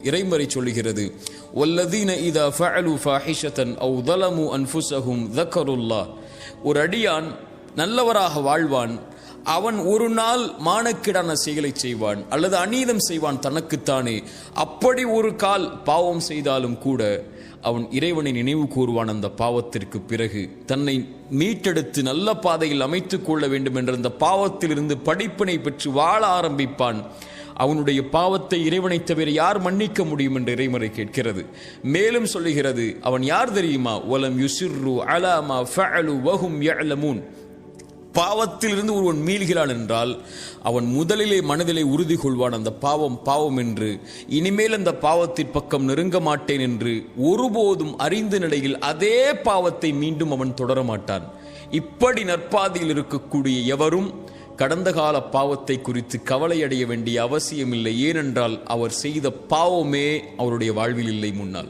இறைமறை சொல்லுகிறது, வல்லதீன இதா ஃபஅலு ஃபாஹிஷதன் அவ் ظلموا அன்ஃபுஸஹும் ذكروا. ஒரு அடியான் நல்லவராக வாழ்வான், அவன் ஒரு நாள் மானக்கேடான செயலை செய்வான் அல்லது அநீதம் செய்வான் தனக்குத்தானே. அப்படி ஒரு கால் பாவம் செய்தாலும் கூட அவன் இறைவனை நினைவு கூறுவான். அந்த பாவத்திற்கு பிறகு தன்னை மீட்டெடுத்து நல்ல பாதையில் அமைத்துக் கொள்ள வேண்டும் என்ற அந்த பாவத்திலிருந்து படிப்பினை பெற்று வாழ ஆரம்பிப்பான். அவனுடைய பாவத்தை இறைவனை தவிர யார் மன்னிக்க முடியும் என்று இறைமறை கேட்கிறது. மேலும் சொல்லுகிறது, அவன் யார் தெரியுமா? வலம் யுசிர்ரு அலா மா ஃபஅலு வஹும் யஅலமூன். பாவத்திலிருந்து ஒருவன் மீள்கிறான் என்றால் அவன் முதலிலே மனதிலே உறுதி கொள்வான், அந்த பாவம் என்று, இனிமேல் அந்த பாவத்தின் பக்கம் நெருங்க மாட்டேன் என்று. ஒருபோதும் அறிந்த நிலையில் அதே பாவத்தை மீண்டும் அவன் தொடர மாட்டான். இப்படி நற்பாதையில் இருக்கக்கூடிய எவரும் கடந்த கால பாவத்தை குறித்து கவலையடைய வேண்டிய அவசியமில்லை. ஏனென்றால் அவர் செய்த பாவமே அவருடைய வாழ்வில் இல்லை முன்னால்.